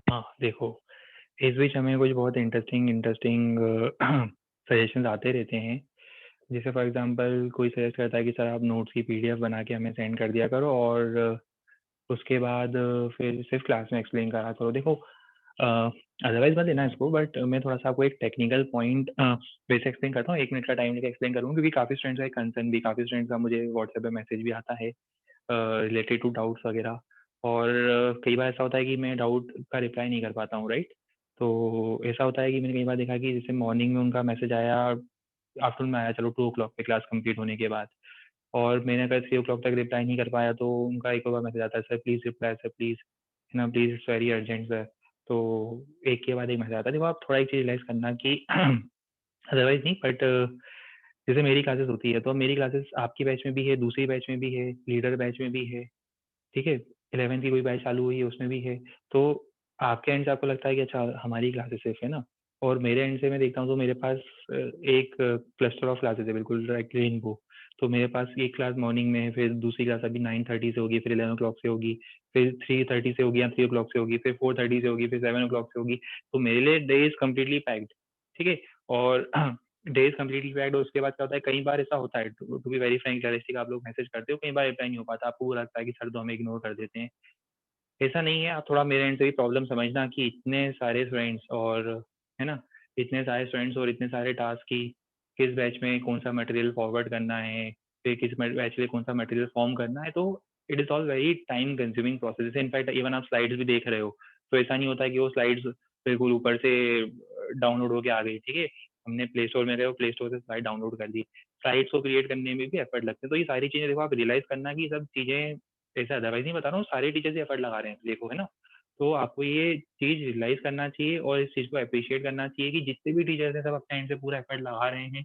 हाँ देखो, इस बीच हमें कुछ बहुत इंटरेस्टिंग इंटरेस्टिंग सजेशंस आते रहते हैं। जैसे फॉर एग्जांपल कोई सजेस्ट करता है कि सर आप नोट्स की पीडीएफ बना के हमें सेंड कर दिया करो और उसके बाद फिर सिर्फ क्लास में एक्सप्लेन करा करो। देखो अदरवाइज मत लेना इसको, बट मैं थोड़ा सा आपको एक टेक्निकल पॉइंट वैसे एक्सप्लेन करता हूँ, 1 मिनट का टाइम लेकर एक्सप्लेन करूँगा, क्योंकि काफ़ी स्टूडेंट्स का एक कंसर्न भी, काफ़ी स्टूडेंट्स का मुझे व्हाट्सएप पे मैसेज भी आता है रिलेटेड टू डाउट्स वगैरह। और कई बार ऐसा होता है कि मैं डाउट का रिप्लाई नहीं कर पाता हूँ, राइट। तो ऐसा होता है कि मैंने कई बार देखा कि जैसे मॉर्निंग में उनका मैसेज आया, आफ्टरनून में आया, चलो 2 o'clock पे क्लास कंप्लीट होने के बाद, और मैंने अगर 3 o'clock तक रिप्लाई नहीं कर पाया तो उनका एक और मैसेज आता है, sir please reply sir please, है ना, please it's very urgent sir. तो एक के बाद एक मैसेज आता है। देखो आप थोड़ा एक चीज़ रियलाइज़ करना कि अदरवाइज़ नहीं, बट जैसे मेरी क्लासेस होती है तो मेरी क्लासेस आपकी बैच में भी है, दूसरी बैच में भी है, लीडर बैच में भी है, ठीक है? 11th की कोई बैच चालू हुई है उसमें भी है। तो आपके एंड से आपको लगता है कि अच्छा हमारी क्लासेस सिर्फ़ है ना, और मेरे एंड से मैं देखता हूँ तो मेरे पास एक क्लस्टर ऑफ क्लासेस है बिल्कुल लाइक रेनबो। तो मेरे पास एक क्लास मॉर्निंग में है, फिर दूसरी क्लास अभी 9:30 से होगी, फिर 11 o'clock से होगी, फिर 3:30 से होगी या 3 o'clock से होगी, फिर 4:30 से होगी, फिर 7 o'clock से होगी। तो मेरे लिए डे इज़ कंप्लीटली पैक्ड, ठीक है? और डे इज़ कंप्लीटली पैक्ड और उसके बाद क्या होता है, कई बार ऐसा होता है, to be very frank realistic, आप लोग मैसेज करते हो, कई बार रिप्लाई नहीं हो पाता, आपको वो लगता है कि सर तो हमें इग्नोर कर देते हैं। ऐसा नहीं है, आप थोड़ा मेरे एंड से भी प्रॉब्लम समझना कि इतने सारे स्टूडेंट्स और है ना, इतने सारे स्टूडेंट्स और इतने सारे टास्क की किस बैच में कौन-सा मटेरियल फॉरवर्ड करना है, फिर किस बैच में कौन-सा मटेरियल फॉर्म करना है, तो it is all very time consuming process. जैसे इनफैक्ट इवन आप स्लाइड्स भी देख रहे हो, तो ऐसा नहीं होता है कि वो स्लाइड्स बिल्कुल ऊपर से डाउनलोड होके आ गई, ठीक है? हमने प्ले स्टोर में गए और प्ले स्टोर से स्लाइड डाउनलोड कर दी। स्लाइड्स को क्रिएट करने में भी एफर्ट लगते हैं, तो ये सारी चीज़ें देखो आप रियलाइज़ करना कि ये सब चीज़ें ऐसे अदरवाइज़ नहीं बता रहा हूँ, सारे टीचर्स ही एफर्ट लगा रहे हैं, देखो, है ना? तो आपको ये चीज़ रियलाइज़ करना चाहिए और इस चीज़ को एप्रिशिएट करना चाहिए कि जितने भी टीचर्स हैं, सब अपने एंड से पूरा एफर्ट लगा रहे हैं।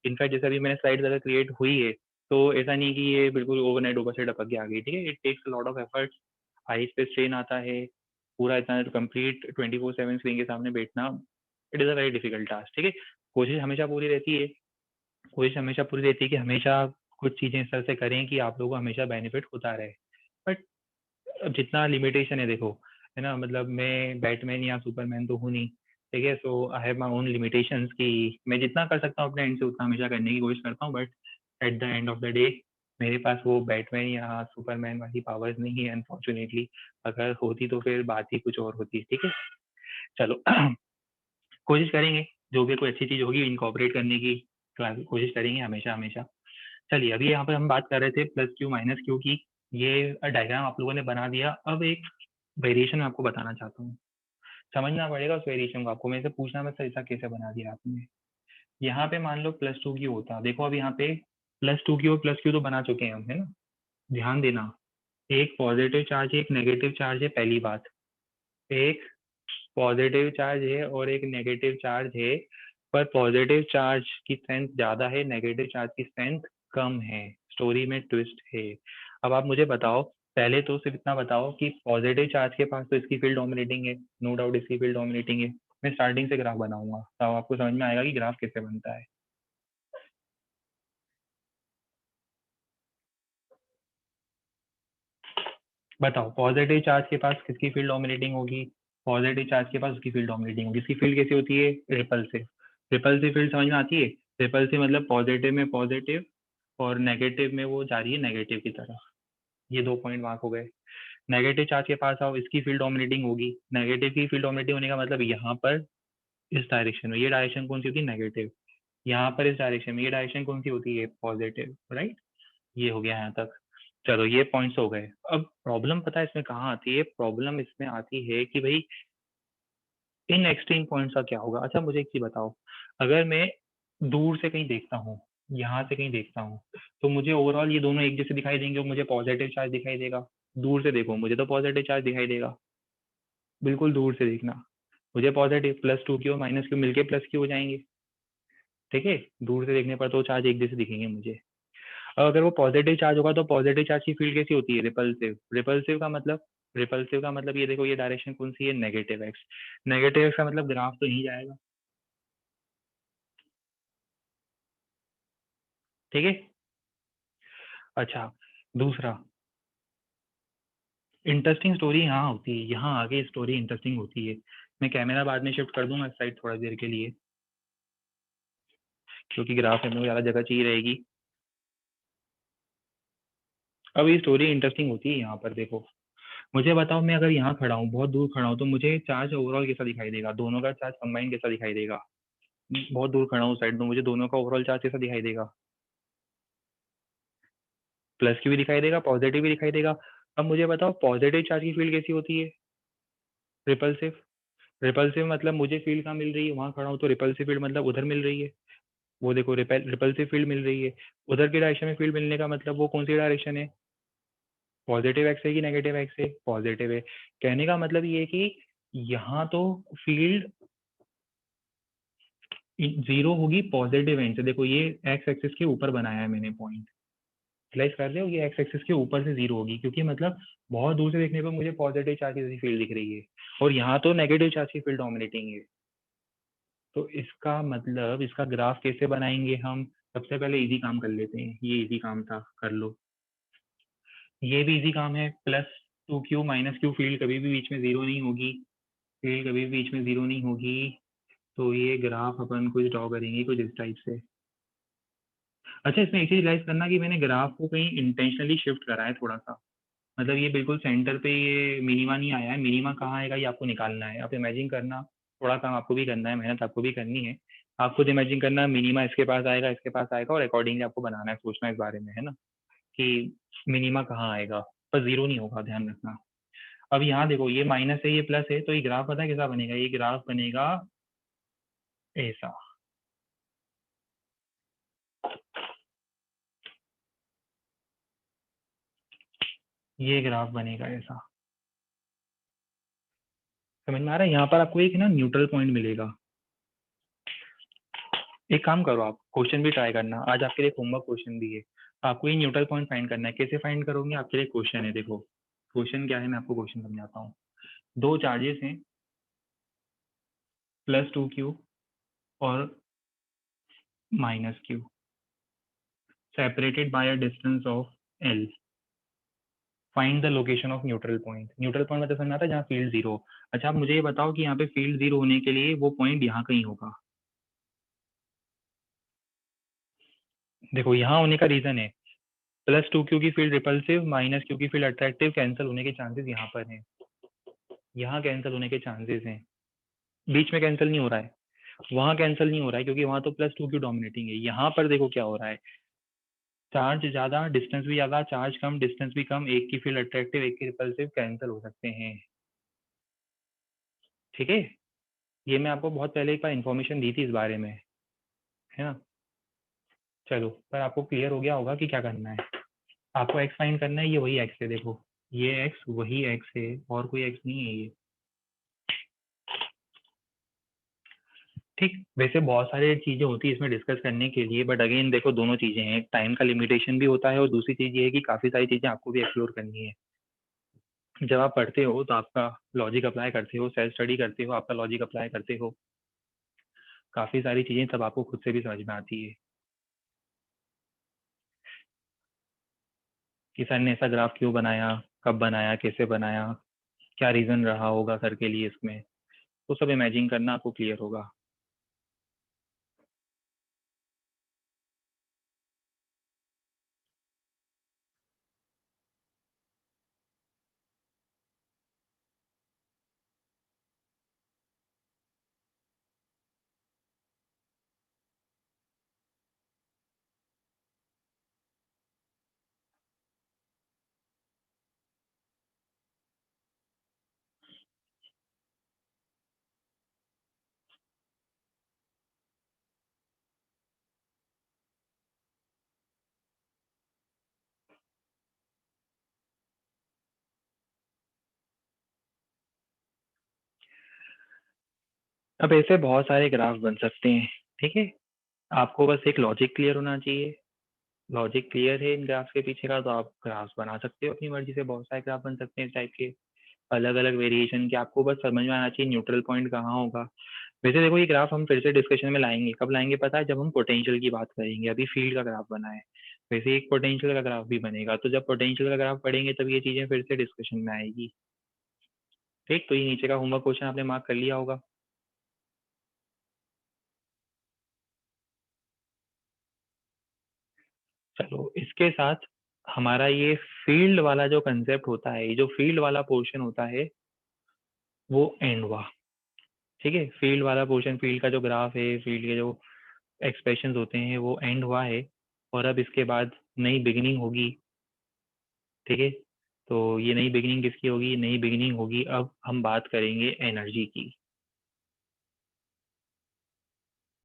इनफैक्ट जैसे अभी मैंने स्लाइड्स अगर क्रिएट हुई है, तो ऐसा नहीं कि ये बिल्कुल ओवरनाइट ऊपर से टपक के आ गई, ठीक है? It takes a lot of efforts, eyes पे स्ट्रेन आता है, पूरा इतना कंप्लीट 24/7 स्क्रीन के सामने बैठना, it is a very difficult task, ठीक है? कोशिश हमेशा पूरी रहती है, कोशिश हमेशा पूरी रहती है कि हमेशा कुछ चीज़ें इस तरह से करें कि आप लोगों को हमेशा बेनिफिट होता रहे। बट अब जितना लिमिटेशन है देखो, है ना? मतलब मैं बैटमैन या सुपरमैन तो हूँ नहीं, ठीक है? So I have my own limitations कि मैं जितना कर सकता हूँ अपने एंड से उतना हमेशा करने की कोशिश करता हूँ, but at the end of the day मेरे पास वो बैटमैन या सुपरमैन वाली पावर्स नहीं है अनफॉर्च्यूनेटली। अगर होती तो फिर बात ही कुछ और होती, ठीक है? चलो कोशिश करेंगे, जो भी कोई अच्छी चीज़ होगी इनकॉर्पोरेट करने की क्लास कोशिश करेंगे हमेशा-हमेशा। चलिए, अभी यहाँ पे हम बात कर रहे थे प्लस क्यू माइनस क्यू की। ये डायग्राम आप लोगों ने बना दिया। अब एक वेरिएशन मैं आपको बताना चाहता हूँ। समझना पड़ेगा उस वेरिएशन को आपको। मेरे से पूछना मत सर ऐसा कैसे बना दिया आपने? यहाँ पे मान लो प्लस टू क्यू होता। देखो अब यहाँ पे प्लस टू क्यू और प्लस क्यू तो बना चुके हैं हम, है ना? ध्यान देना, एक पॉजिटिव चार्ज है, एक नेगेटिव चार्ज है, पहली बात। एक पॉजिटिव चार्ज है और एक नेगेटिव चार्ज है, पर पॉजिटिव चार्ज की स्ट्रेंथ ज़्यादा है, नेगेटिव चार्ज की स्ट्रेंथ कम है। स्टोरी में ट्विस्ट है। अब आप मुझे बताओ, पहले तो सिर्फ इतना बताओ कि पॉजिटिव चार्ज के पास तो इसकी फील्ड डोमिनेटिंग है, नो डाउट इसकी फील्ड डोमिनेटिंग है। मैं स्टार्टिंग से ग्राफ बनाऊंगा तब आपको समझ में आएगा कि ग्राफ कैसे बनता है। बताओ पॉजिटिव चार्ज के पास किसकी फील्ड डोमिनेटिंग होगी? पॉजिटिव चार्ज के पास उसकी फील्ड डोमिनेटिंग होगी। इसकी फील्ड कैसी होती है? रिपल्सिव। रिपल्सिव फील्ड समझ में आती है? रिपल्सिव मतलब पॉजिटिव में पॉजिटिव और नेगेटिव में वो जा रही है नेगेटिव की तरफ। ये 2 पॉइंट मार्क हो गए। नेगेटिव चार्ज के पास आओ, इसकी फील्ड डोमिनेटिंग होगी। नेगेटिव की फील्ड डोमिनेटिंग होने का मतलब यहाँ पर इस डायरेक्शन में, ये डायरेक्शन कौन सी होती है? नेगेटिव। यहाँ पर इस डायरेक्शन में ये डायरेक्शन कौन सी होती है? Positive, right? ये हो गया यहाँ तक। चलो ये पॉइंट्स हो गए। अब प्रॉब्लम पता है इसमें कहाँ आती है? प्रॉब्लम इसमें आती है कि भाई इन एक्सट्रीम पॉइंट्स का क्या होगा? अच्छा मुझे एक चीज़ बताओ, अगर मैं दूर से कहीं देखता हूँ, यहाँ से कहीं देखता हूँ, तो मुझे ओवरऑल ये दोनों एक जैसे दिखाई देंगे और मुझे पॉजिटिव चार्ज दिखाई देगा। दूर से देखो मुझे तो पॉजिटिव चार्ज दिखाई देगा। बिल्कुल दूर से देखना, मुझे positive plus two Q minus Q मिलके प्लस क्यू हो जाएंगे, ठीक है? दूर से देखने पर तो चार्ज एक जैसे दिखेंगे मुझे। अगर वो पॉजिटिव चार्ज होगा तो पॉजिटिव चार्ज की फील्ड कैसी होती है? रिपल्सिव। रिपल्सिव का मतलब ये देखो ये डायरेक्शन कौन सी है? Negative x. नेगेटिव एक्स का मतलब ग्राफ तो यहीं जाएगा, ठीक है? अच्छा, दूसरा इंटरेस्टिंग स्टोरी यहाँ होती है, यहाँ आगे स्टोरी इंटरेस्टिंग होती है। मैं कैमरा बाद में शिफ्ट कर दूंगा इस साइड थोड़ा देर के लिए, क्योंकि ग्राफ में ज़्यादा जगह चाहिए रहेगी। अब ये स्टोरी इंटरेस्टिंग होती है यहाँ पर देखो। मुझे बताओ मैं अगर यहाँ खड़ा हूँ, बहुत दूर खड़ा हूँ, तो मुझे चार्ज ओवरऑल कैसा दिखाई देगा? दोनों का चार्ज कंबाइन कैसा दिखाई देगा? बहुत दूर खड़ा हूँ साइड में, मुझे दोनों का ओवरऑल चार्ज कैसा दिखाई देगा? प्लस की भी दिखाई देगा, पॉजिटिव भी दिखाई देगा। अब मुझे बताओ पॉजिटिव चार्ज की फील्ड कैसी होती है? रिपल्सिव। रिपल्सिव मतलब मुझे फील्ड कहाँ मिल रही है? वहां खड़ा हूँ तो रिपल्सिव फील्ड मतलब उधर मिल रही है। वो देखो रिपल्सिव फील्ड मिल रही है, उधर की डायरेक्शन में फील्ड मिलने का मतलब वो कौन सी डायरेक्शन है, पॉजिटिव एक्स है कि नेगेटिव एक्स है, पॉजिटिव है। कहने का मतलब ये है कि यहाँ तो फील्ड जीरो होगी पॉजिटिव एंड से। देखो ये एक्स एक्सिस के ऊपर बनाया है मैंने पॉइंट, रियलाइज कर रहे हो, ये एक्स एक्सिस के ऊपर से जीरो होगी, क्योंकि मतलब बहुत दूर से देखने पर मुझे पॉजिटिव चार्ज की फील्ड दिख रही है और यहाँ तो नेगेटिव चार्ज की फील्ड डोमिनेटिंग है। तो इसका मतलब इसका ग्राफ कैसे बनाएंगे हम, सबसे पहले इजी काम कर लेते हैं, ये इजी काम था, कर लो। ये भी इजी काम है, +2q -q, फील्ड कभी भी बीच में जीरो नहीं होगी, फील्ड कभी भी बीच में जीरो नहीं होगी। तो ये ग्राफ अपन कुछ ड्रॉ करेंगे कुछ इस टाइप से। अच्छा, इसमें एक चीज रियलाइज करना कि मैंने ग्राफ को कहीं इंटेंशनली शिफ्ट करा है थोड़ा सा, मतलब ये बिल्कुल सेंटर पे ये मिनीमा नहीं आया है, मिनीमा कहाँ आएगा ये आपको निकालना है। आप इमेजिन करना, थोड़ा काम आपको भी करना है, मेहनत आपको भी करनी है। आप खुद इमेजिन करना मिनीमा इसके पास आएगा, इसके पास आएगा, और अकॉर्डिंगली आपको बनाना है, सोचना है इस बारे में, है ना, कि मिनीमा कहाँ आएगा, पर जीरो नहीं होगा, ध्यान रखना। अब यहाँ देखो, ये माइनस है ये प्लस है, तो ये ग्राफ पता है कैसा बनेगा, ये ग्राफ बनेगा ऐसा, ये ग्राफ बनेगा ऐसा। समझ में आ रहा है, यहाँ पर आपको एक ना न्यूट्रल पॉइंट मिलेगा। एक काम करो, आप क्वेश्चन भी ट्राई करना, आज आपके लिए होमवर्क क्वेश्चन भी है। आपको ये न्यूट्रल पॉइंट फाइंड करना है, कैसे फाइंड करोगे, आपके लिए क्वेश्चन है। देखो क्वेश्चन क्या है, मैं आपको क्वेश्चन समझाता हूँ। दो चार्जेस हैं, +2q और -q, separated by a distance of l। Find the location of neutral point. Neutral point मतलब समझ में आता है जहाँ फील्ड जीरो। अच्छा, आप मुझे ये बताओ कि यहाँ पे फील्ड जीरो होने के लिए वो पॉइंट यहाँ कहीं होगा। देखो यहाँ होने का रीजन है, +2q की फील्ड रिपल्सिव, -q की फील्ड अट्रैक्टिव, कैंसिल होने के चांसेस यहाँ पर हैं, यहाँ कैंसिल होने के चांसेस हैं, बीच में कैंसिल नहीं हो रहा है, वहां कैंसिल नहीं हो रहा है, क्योंकि वहां तो +2q डोमिनेटिंग है। यहाँ पर देखो क्या हो रहा है, चार्ज ज्यादा डिस्टेंस भी ज्यादा, चार्ज कम डिस्टेंस भी कम, एक की फील्ड अट्रैक्टिव एक की रिपल्सिव, कैंसिल हो सकते हैं। ठीक है, ये मैं आपको बहुत पहले एक बार इन्फॉर्मेशन दी थी इस बारे में, है ना। चलो, पर आपको क्लियर हो गया होगा कि क्या करना है। आपको एक्स फाइंड करना है, ये वही एक्स है, देखो ये एक्स वही एक्स है, और कोई एक्स नहीं है ये। ठीक, वैसे बहुत सारी चीजें होती है इसमें डिस्कस करने के लिए, बट अगेन देखो दोनों चीजें हैं, एक टाइम का लिमिटेशन भी होता है, और दूसरी चीज ये है कि काफी सारी चीजें आपको भी एक्सप्लोर करनी है। जब आप पढ़ते हो तो आपका लॉजिक अप्लाई करते हो, सेल्फ स्टडी करते हो, आपका लॉजिक अप्लाई करते हो, काफी सारी चीजें तब आपको खुद से भी समझ में आती है कि सर ने ऐसा ग्राफ क्यों बनाया, कब बनाया, कैसे बनाया, क्या रीजन रहा होगा सर के लिए इसमें, तो सब इमेजिन करना आपको क्लियर होगा। अब ऐसे बहुत सारे ग्राफ बन सकते हैं, ठीक है, आपको बस एक लॉजिक क्लियर होना चाहिए। लॉजिक क्लियर है इन ग्राफ्स के पीछे का, तो आप ग्राफ्स बना सकते हो अपनी मर्जी से, बहुत सारे ग्राफ बन सकते हैं इस टाइप के, अलग अलग वेरिएशन के। आपको बस समझ में आना चाहिए न्यूट्रल पॉइंट कहाँ होगा। वैसे देखो, ये ग्राफ हम फिर से डिस्कशन में लाएंगे, कब लाएंगे पता है, जब हम पोटेंशियल की बात करेंगे, अभी फील्ड का ग्राफ बना है। वैसे एक पोटेंशियल का ग्राफ भी बनेगा, तो जब पोटेंशियल का ग्राफ पढ़ेंगे तब ये चीजें फिर से डिस्कशन में आएगी। ठीक, तो ये नीचे का होमवर्क क्वेश्चन आपने मार्क कर लिया होगा। चलो, इसके साथ हमारा ये फील्ड वाला जो कंसेप्ट होता है, ये जो फील्ड वाला पोर्शन होता है वो एंड हुआ। ठीक है, फील्ड वाला पोर्शन, फील्ड का जो ग्राफ है, फील्ड के जो एक्सप्रेशन होते हैं वो एंड हुआ है, और अब इसके बाद नई बिगिनिंग होगी। ठीक है, तो ये नई बिगिनिंग किसकी होगी, नई बिगिनिंग होगी, अब हम बात करेंगे एनर्जी की।